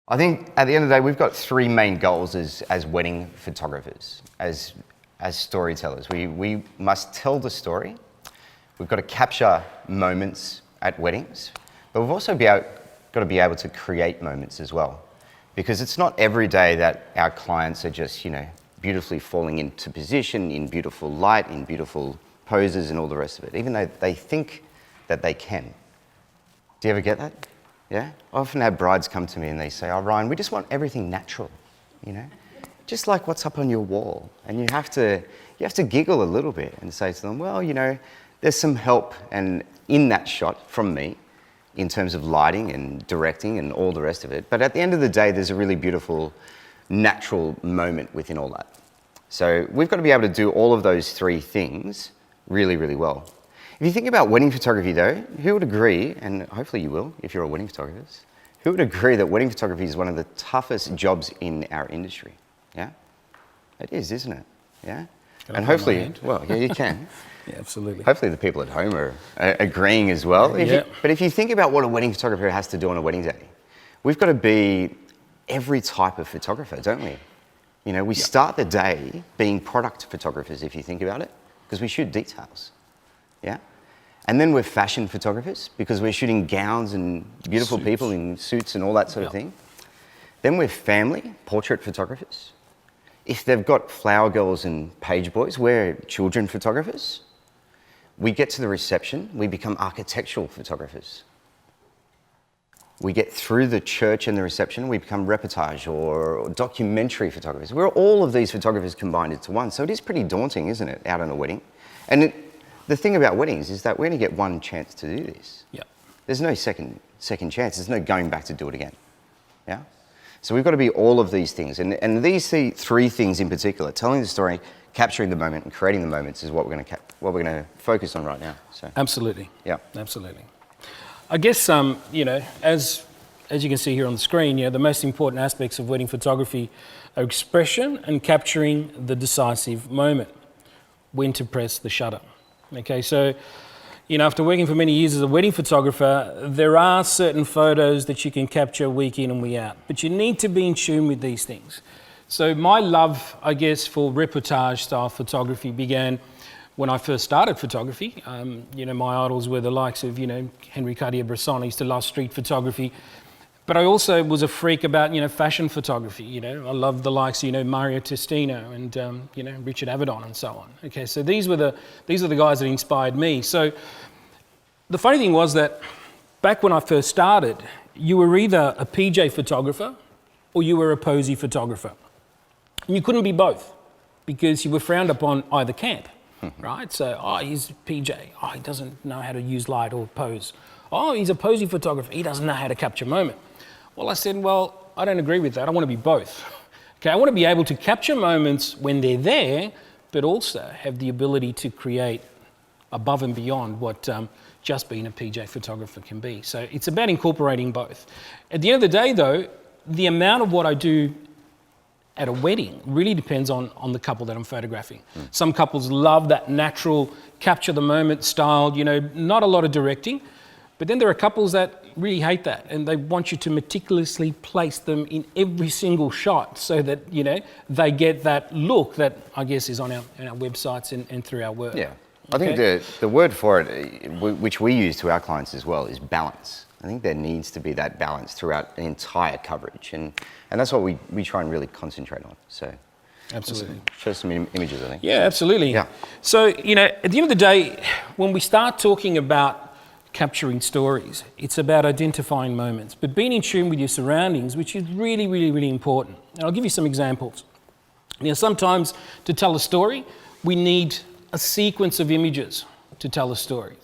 I think at the end of the day, we've got three main goals as wedding photographers, as storytellers. We must tell the story. We've got to capture moments at weddings, but we've also got to be able to create moments as well. Because it's not every day that our clients are just, beautifully falling into position, in beautiful light, in beautiful poses and all the rest of it, even though they think that they can. Do you ever get that? Yeah? I often have brides come to me and they say, "Oh, Ryan, we just want everything natural, just like what's up on your wall." And you have to giggle a little bit and say to them, "Well, there's some help and in that shot from me in terms of lighting and directing and all the rest of it. But at the end of the day, there's a really beautiful, natural moment within all that." So we've got to be able to do all of those three things really, really well. If you think about wedding photography though, who would agree, and hopefully you will if you're a wedding photographer, who would agree that wedding photography is one of the toughest jobs in our industry? Yeah? It is, isn't it? Yeah? And hopefully, well, yeah, you can. Yeah, absolutely. Hopefully the people at home are agreeing as well. But if you think about what a wedding photographer has to do on a wedding day, we've got to be every type of photographer, don't we? We start the day being product photographers, if you think about it, because we shoot details. Yeah? And then we're fashion photographers because we're shooting gowns and beautiful people in suits and all that sort of thing. Then we're family, portrait photographers. If they've got flower girls and page boys, we're children photographers. We get to the reception, we become architectural photographers. We get through the church and the reception, we become reportage or documentary photographers. We're all of these photographers combined into one. So it is pretty daunting, isn't it, out on a wedding? And the thing about weddings is that we only get one chance to do this. Yeah. There's no second chance. There's no going back to do it again. Yeah? So we've got to be all of these things. And these three things in particular, telling the story, capturing the moment and creating the moments is what we're going to focus on right now. So. Absolutely. Yeah. Absolutely. I guess, as you can see here on the screen, the most important aspects of wedding photography are expression and capturing the decisive moment, when to press the shutter. Okay, so, after working for many years as a wedding photographer, there are certain photos that you can capture week in and week out, but you need to be in tune with these things. So my love, I guess, for reportage style photography began when I first started photography. My idols were the likes of, Henri Cartier-Bresson. I used to love street photography. But I also was a freak about, fashion photography. I loved the likes of, Mario Testino and, Richard Avedon and so on. Okay, so these were the guys that inspired me. So the funny thing was that back when I first started, you were either a PJ photographer or you were a posy photographer. And you couldn't be both because you were frowned upon either camp, right? So, he's PJ. He doesn't know how to use light or pose. He's a posy photographer. He doesn't know how to capture moment. Well, I said, I don't agree with that. I want to be both. Okay, I want to be able to capture moments when they're there, but also have the ability to create above and beyond what just being a PJ photographer can be. So it's about incorporating both. At the end of the day, though, the amount of what I do at a wedding really depends on the couple that I'm photographing. Some couples love that natural capture the moment style, not a lot of directing. But then there are couples that really hate that and they want you to meticulously place them in every single shot so that, they get that look that I guess is on our websites and through our work. Yeah. I think the word for it, which we use to our clients as well, is balance. I think there needs to be that balance throughout the entire coverage. And that's what we try and really concentrate on. So absolutely. Show some images, I think. Yeah, absolutely. Yeah. So, at the end of the day, when we start talking about capturing stories, it's about identifying moments, but being in tune with your surroundings, which is really, really, really important. And I'll give you some examples. Sometimes to tell a story, we need a sequence of images to tell a story.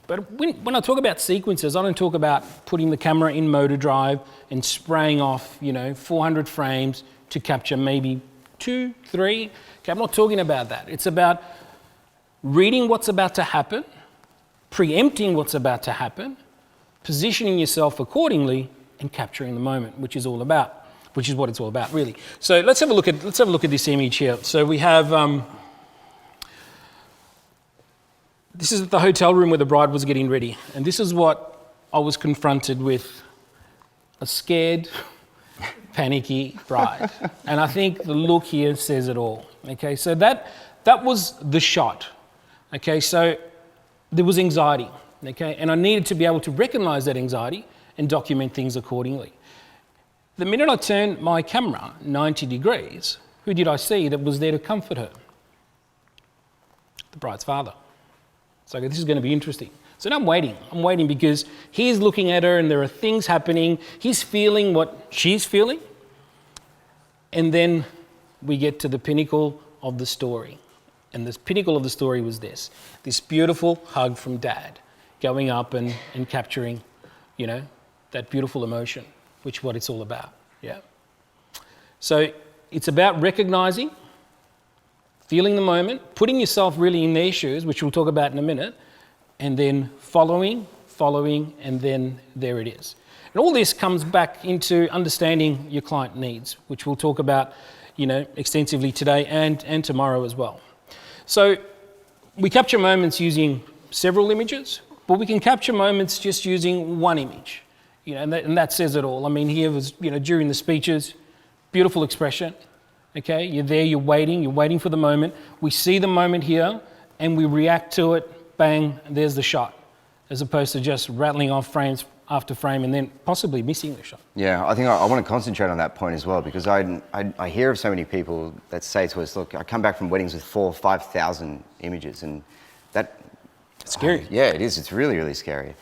But when I talk about sequences, I don't talk about putting the camera in motor drive and spraying off, 400 frames to capture maybe 2, 3. Okay, I'm not talking about that. It's about reading what's about to happen, preempting what's about to happen, positioning yourself accordingly, and capturing the moment, which is what it's all about, really. So let's have a look at this image here. So we have this is the hotel room where the bride was getting ready, and this is what I was confronted with: a scared, panicky bride. And I think the look here says it all. Okay, so that was the shot. Okay, so there was anxiety. Okay, and I needed to be able to recognize that anxiety and document things accordingly. The minute I turned my camera 90 degrees, who did I see that was there to comfort her? The bride's father. So this is going to be interesting. So now I'm waiting. I'm waiting because he's looking at her and there are things happening. He's feeling what she's feeling. And then we get to the pinnacle of the story. And the pinnacle of the story was this beautiful hug from Dad, going up and capturing, that beautiful emotion, which is what it's all about. Yeah. So it's about recognizing, feeling the moment, putting yourself really in their shoes, which we'll talk about in a minute, and then following, and then there it is. And all this comes back into understanding your client needs, which we'll talk about, extensively today and tomorrow as well. So we capture moments using several images, but we can capture moments just using one image, and that says it all. I mean, here was, during the speeches, beautiful expression. Okay, you're there, you're waiting for the moment. We see the moment here, and we react to it. Bang, there's the shot, as opposed to just rattling off frames after frame and then possibly missing the shot. Yeah, I think I want to concentrate on that point as well, because I hear of so many people that say to us, look, I come back from weddings with 4,000 or 5,000 images, and that... It's scary. Yeah, it is. It's really, really scary.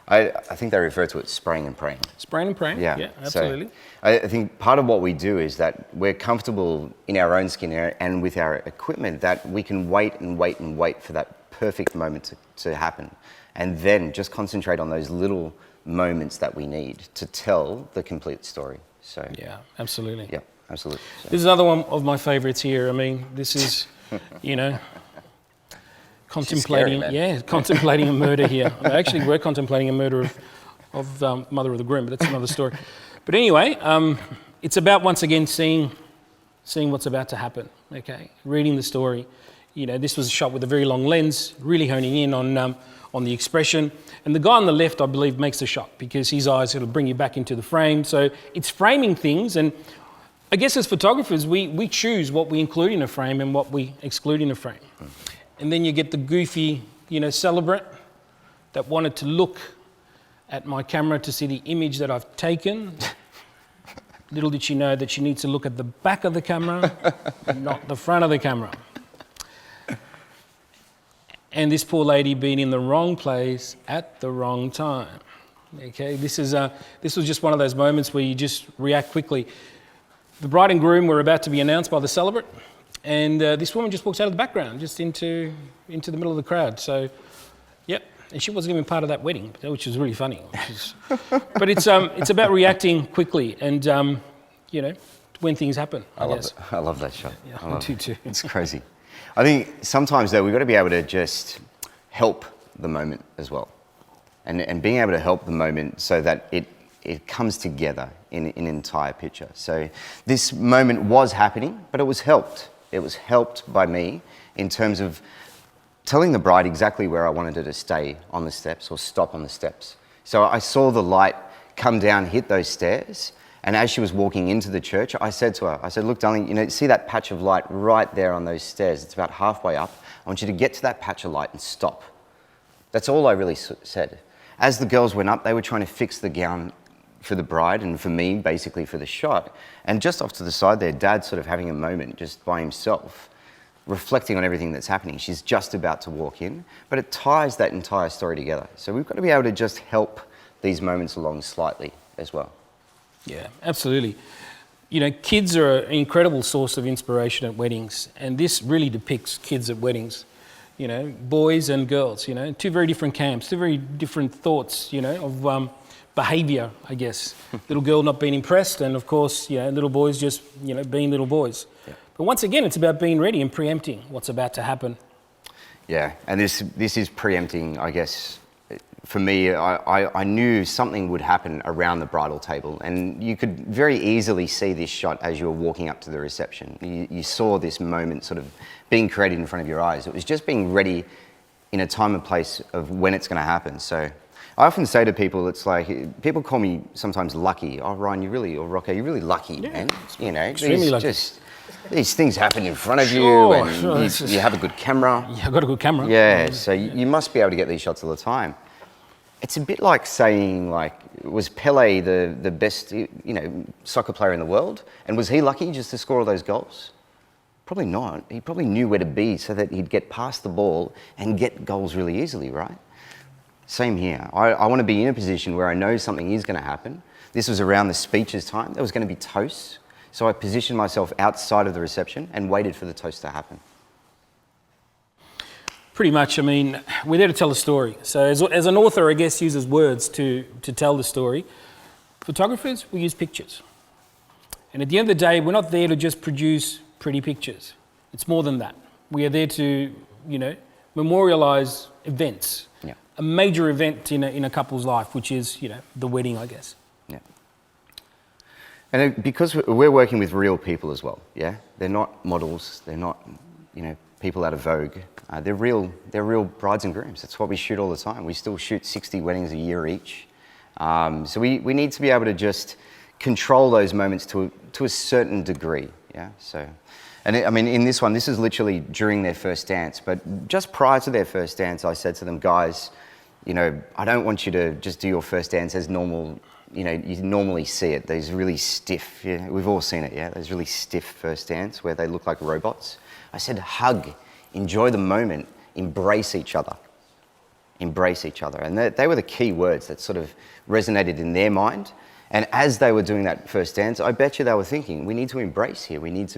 I think they refer to it as spraying and praying. Spraying and praying? Yeah, absolutely. So I think part of what we do is that we're comfortable in our own skin and with our equipment, that we can wait for that perfect moment to happen, and then just concentrate on those little moments that we need to tell the complete story. So yeah, absolutely. Yeah, absolutely. So. This is another one of my favorites here. I mean, this is, contemplating, scary, contemplating a murder here. Actually, we're contemplating a murder of mother of the groom, but that's another story. But anyway, it's about, once again, seeing what's about to happen. Okay, reading the story. This was shot with a very long lens, really honing in on the expression. And the guy on the left, I believe, makes the shot because his eyes will bring you back into the frame. So it's framing things. And I guess as photographers, we choose what we include in a frame and what we exclude in a frame. And then you get the goofy, celebrant that wanted to look at my camera to see the image that I've taken. Little did she know that she needs to look at the back of the camera, not the front of the camera. And this poor lady being in the wrong place at the wrong time. Okay, this was just one of those moments where you just react quickly. The bride and groom were about to be announced by the celebrant, and this woman just walks out of the background, just into the middle of the crowd. So, yep, and she wasn't even part of that wedding, which is really funny. But it's about reacting quickly, and when things happen. I love that shot. Yeah, I do too. It's crazy. I think sometimes, though, we've got to be able to just help the moment as well. And being able to help the moment so that it comes together in an entire picture. So this moment was happening, but it was helped. It was helped by me in terms of telling the bride exactly where I wanted her to stay on the steps or stop on the steps. So I saw the light come down, hit those stairs, and as she was walking into the church, I said to her, look, darling, see that patch of light right there on those stairs? It's about halfway up. I want you to get to that patch of light and stop. That's all I really said. As the girls went up, they were trying to fix the gown for the bride and for me, basically for the shot. And just off to the side there, Dad's sort of having a moment just by himself, reflecting on everything that's happening. She's just about to walk in, but it ties that entire story together. So we've got to be able to just help these moments along slightly as well. Yeah, absolutely. Kids are an incredible source of inspiration at weddings, and this really depicts kids at weddings. Boys and girls, two very different camps, two very different thoughts, of behaviour, I guess. Little girl not being impressed, and of course, little boys just, being little boys. Yeah. But once again, it's about being ready and preempting what's about to happen. Yeah, and this is preempting, I guess. For me, I knew something would happen around the bridal table, and you could very easily see this shot as you were walking up to the reception. You saw this moment sort of being created in front of your eyes. It was just being ready in a time and place of when it's going to happen. So I often say to people, it's like, people call me sometimes lucky. Oh, Ryan, or Rocco, you're really lucky, man. You know, extremely lucky. These things happen in front of you, Sure, and sure, you have a good camera. Yeah, I've got a good camera. Yeah, so you must be able to get these shots all the time. It's a bit like saying, like, was Pele the best, soccer player in the world? And was he lucky just to score all those goals? Probably not. He probably knew where to be so that he'd get past the ball and get goals really easily, right? Same here. I want to be in a position where I know something is going to happen. This was around the speeches time. There was going to be toasts. So I positioned myself outside of the reception and waited for the toast to happen. Pretty much. I mean, we're there to tell a story. So as an author, I guess, uses words to tell the story. Photographers, we use pictures. And at the end of the day, we're not there to just produce pretty pictures. It's more than that. We are there to, memorialize events. Yeah. A major event in a couple's life, which is, the wedding, I guess. Yeah. And because we're working with real people as well, yeah? They're not models, they're not, people out of Vogue. They're real brides and grooms. That's what we shoot all the time. We still shoot 60 weddings a year each. So we need to be able to just control those moments to a certain degree, yeah? So, in this one, this is literally during their first dance, but just prior to their first dance, I said to them, guys, I don't want you to just do your first dance as normal, you normally see it. Those really stiff, we've all seen it, yeah? Those really stiff first dance where they look like robots. I said, hug, enjoy the moment, embrace each other. Embrace each other. And they were the key words that sort of resonated in their mind. And as they were doing that first dance, I bet you they were thinking, we need to embrace here. We need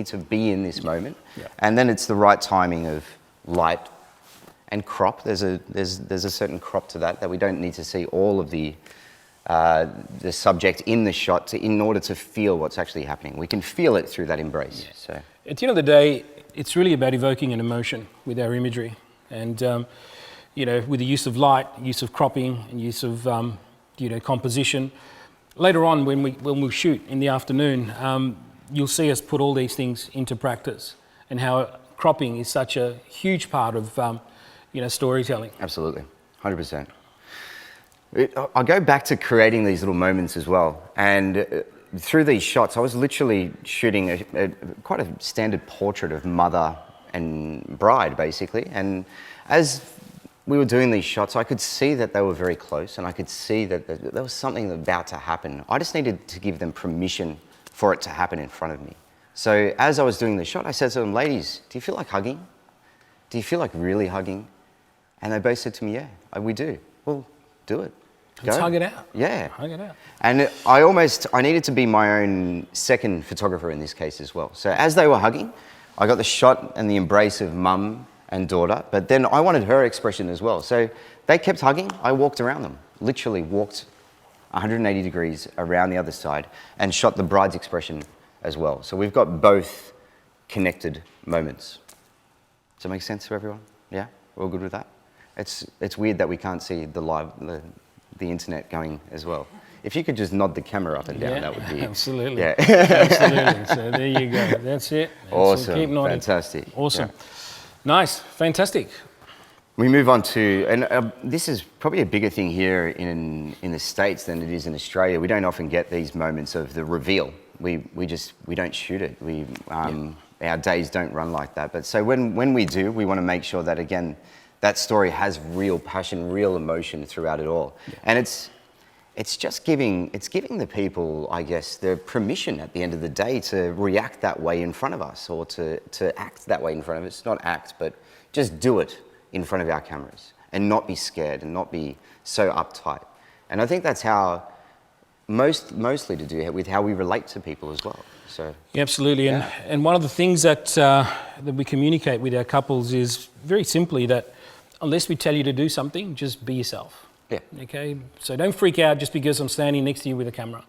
to be in this moment. Yeah. And then it's the right timing of light and crop. There's a certain crop to that we don't need to see all of the subject in the shot in order to feel what's actually happening. We can feel it through that embrace. Yeah. So at the end of the day, it's really about evoking an emotion with our imagery. And, with the use of light, use of cropping, and use of, composition. Later on, when we shoot in the afternoon, you'll see us put all these things into practice, and how cropping is such a huge part of, storytelling. Absolutely, 100%. I'll go back to creating these little moments as well. And through these shots, I was literally shooting quite a standard portrait of mother and bride, basically. And as we were doing these shots, I could see that they were very close, and I could see that there was something about to happen. I just needed to give them permission for it to happen in front of me. So as I was doing the shot, I said to them, ladies, do you feel like hugging? Do you feel like really hugging? And they both said to me, yeah, we do. Well, do it. Let's hug it out. Yeah. Hug it out. And I needed to be my own second photographer in this case as well. So as they were hugging, I got the shot and the embrace of mum and daughter, but then I wanted her expression as well. So they kept hugging, I walked around them, literally walked 180 degrees around the other side and shot the bride's expression as well. So we've got both connected moments. Does that make sense to everyone? Yeah? We're all good with that? It's weird that we can't see the internet going as well. If you could just nod the camera up and down, that would be... Absolutely. Yeah. Absolutely. So there you go. That's it. Awesome. Keep nodding. Fantastic. Awesome. Yeah. Nice. Fantastic. We move on to, and this is probably a bigger thing here in the States than it is in Australia. We don't often get these moments of the reveal. We don't shoot it. Our days don't run like that. But so when we do, we want to make sure that, again, that story has real passion, real emotion throughout it all. Yeah. And it's just giving the people, I guess, the permission at the end of the day to react that way in front of us, or to act that way in front of us. Not act, but just do it in front of our cameras and not be scared and not be so uptight. And I think that's how mostly to do with how we relate to people as well. So yeah, absolutely. Yeah. And one of the things that we communicate with our couples is very simply that unless we tell you to do something, just be yourself. Yeah. Okay. So don't freak out just because I'm standing next to you with a camera.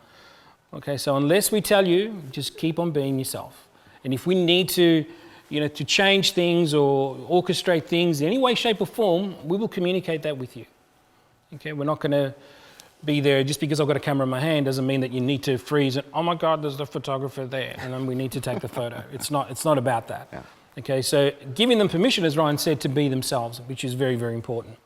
Okay. So unless we tell you, just keep on being yourself. And if we need to, to change things or orchestrate things in any way, shape, or form, we will communicate that with you. Okay. We're not going to be there just because I've got a camera in my hand doesn't mean that you need to freeze and, oh my God, there's the photographer there, and then we need to take the photo. It's not about that. Yeah. Okay. So giving them permission, as Ryan said, to be themselves, which is very, very important.